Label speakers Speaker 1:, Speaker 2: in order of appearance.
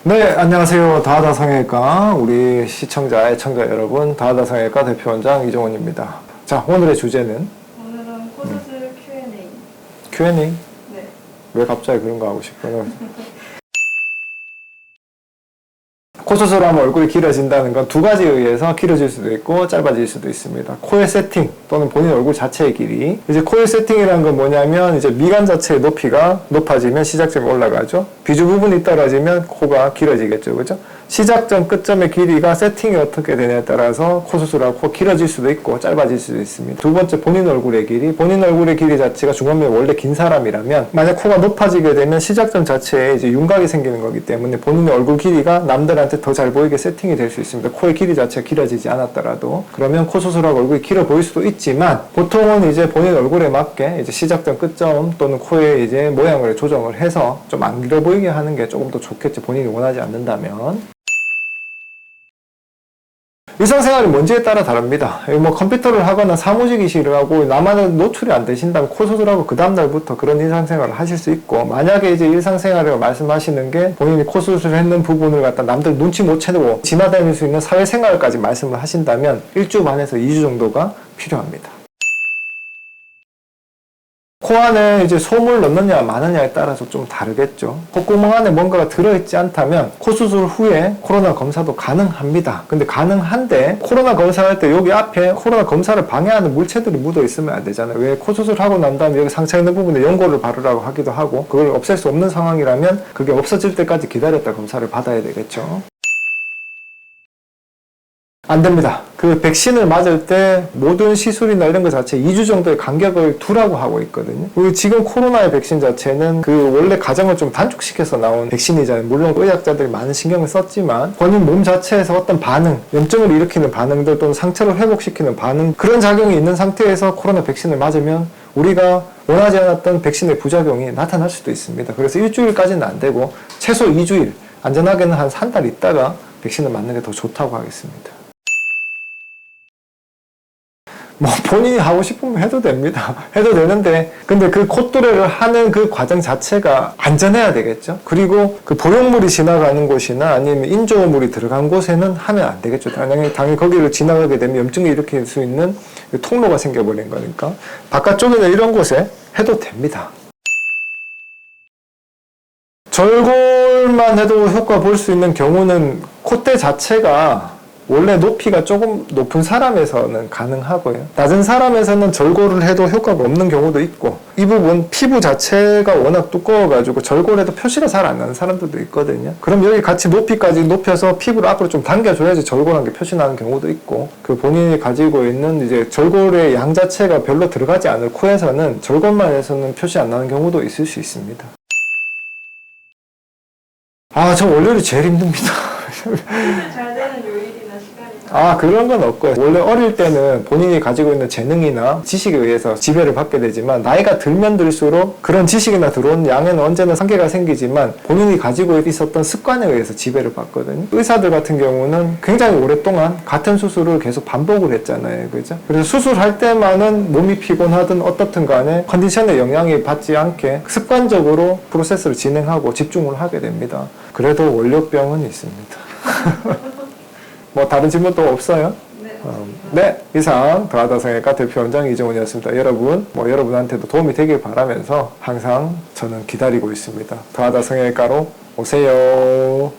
Speaker 1: 네, 안녕하세요. 다하다 성형외과 우리 시청자, 애청자 여러분, 다하다 성형외과 대표원장 이종원입니다. 자, 오늘의 주제는
Speaker 2: 오늘은 코수술 Q&A.
Speaker 1: Q&A?
Speaker 2: 네.
Speaker 1: 왜 갑자기 그런 거 하고 싶어요? 코 수술하면 얼굴이 길어진다는 건 두 가지에 의해서 길어질 수도 있고 짧아질 수도 있습니다. 코의 세팅 또는 본인 얼굴 자체의 길이. 이제 코의 세팅이라는 건 뭐냐면 이제 미간 자체의 높이가 높아지면 시작점이 올라가죠. 비주 부분이 떨어지면 코가 길어지겠죠. 그죠? 시작점, 끝점의 길이가 세팅이 어떻게 되냐에 따라서 코 수술하고 코 길어질 수도 있고 짧아질 수도 있습니다. 두 번째, 본인 얼굴의 길이. 본인 얼굴의 길이 자체가 중간면이 원래 긴 사람이라면 만약 코가 높아지게 되면 시작점 자체에 이제 윤곽이 생기는 거기 때문에 본인의 얼굴 길이가 남들한테 더 잘 보이게 세팅이 될 수 있습니다. 코의 길이 자체가 길어지지 않았더라도. 그러면 코 수술하고 얼굴이 길어 보일 수도 있지만 보통은 이제 본인 얼굴에 맞게 이제 시작점, 끝점 또는 코의 이제 모양을 조정을 해서 좀 안 길어 보이게 하는 게 조금 더 좋겠죠. 본인이 원하지 않는다면. 일상생활이 뭔지에 따라 다릅니다. 뭐 컴퓨터를 하거나 사무직이시를 하고 나만은 노출이 안 되신다면 코 수술하고 그 다음날부터 그런 일상생활을 하실 수 있고, 만약에 이제 일상생활을 말씀하시는 게 본인이 코 수술을 했는 부분을 갖다 남들 눈치 못 채고 지나다닐 수 있는 사회생활까지 말씀을 하신다면 1주 반에서 2주 정도가 필요합니다. 코 안에 이제 솜을 넣느냐 마느냐에 따라서 좀 다르겠죠. 콧구멍 안에 뭔가가 들어있지 않다면 코 수술 후에 코로나 검사도 가능합니다. 근데 가능한데 코로나 검사할 때 여기 앞에 코로나 검사를 방해하는 물체들이 묻어 있으면 안 되잖아요. 왜 코 수술하고 난 다음에 여기 상처 있는 부분에 연고를 바르라고 하기도 하고, 그걸 없앨 수 없는 상황이라면 그게 없어질 때까지 기다렸다 검사를 받아야 되겠죠. 안 됩니다. 그 백신을 맞을 때 모든 시술이나 이런 것 자체 2주 정도의 간격을 두라고 하고 있거든요. 그리고 지금 코로나의 백신 자체는 그 원래 과정을 좀 단축시켜서 나온 백신이잖아요. 물론 의학자들이 많은 신경을 썼지만 본인 몸 자체에서 어떤 반응, 염증을 일으키는 반응들 또는 상처를 회복시키는 반응, 그런 작용이 있는 상태에서 코로나 백신을 맞으면 우리가 원하지 않았던 백신의 부작용이 나타날 수도 있습니다. 그래서 일주일까지는 안 되고 최소 2주일, 안전하게는 한 3달 있다가 백신을 맞는 게 더 좋다고 하겠습니다. 뭐 본인이 하고 싶으면 해도 됩니다. 해도 되는데 근데 그 콧뚜레를 하는 그 과정 자체가 안전해야 되겠죠. 그리고 그 보형물이 지나가는 곳이나 아니면 인조물이 들어간 곳에는 하면 안 되겠죠. 당연히 거기를 지나가게 되면 염증이 일으킬 수 있는 통로가 생겨버린 거니까 바깥쪽이나 이런 곳에 해도 됩니다. 절골만 해도 효과 볼 수 있는 경우는 콧대 자체가 원래 높이가 조금 높은 사람에서는 가능하고요. 낮은 사람에서는 절골을 해도 효과가 없는 경우도 있고, 이 부분 피부 자체가 워낙 두꺼워가지고 절골해도 표시가 잘 안 나는 사람들도 있거든요. 그럼 여기 같이 높이까지 높여서 피부를 앞으로 좀 당겨줘야지 절골한 게 표시 나는 경우도 있고, 그 본인이 가지고 있는 이제 절골의 양 자체가 별로 들어가지 않을 코에서는 절골만 해서는 표시 안 나는 경우도 있을 수 있습니다. 저 월요일이 제일 힘듭니다.
Speaker 2: 잘 되는 요일이나 시간이.
Speaker 1: 그런 건 없고요. 원래 어릴 때는 본인이 가지고 있는 재능이나 지식에 의해서 지배를 받게 되지만 나이가 들면 들수록 그런 지식이나 들어온 양에는 언제나 한계가 생기지만 본인이 가지고 있었던 습관에 의해서 지배를 받거든요. 의사들 같은 경우는 굉장히 오랫동안 같은 수술을 계속 반복을 했잖아요. 그죠? 그래서 수술할 때만은 몸이 피곤하든 어떻든 간에 컨디션에 영향이 받지 않게 습관적으로 프로세스를 진행하고 집중을 하게 됩니다. 그래도 월요병은 있습니다. 뭐 다른 질문 또 없어요?
Speaker 2: 네.
Speaker 1: 네, 이상 다하다 성형외과 대표원장 이종원이었습니다. 여러분한테도 도움이 되길 바라면서 항상 저는 기다리고 있습니다. 다하다 성형외과로 오세요.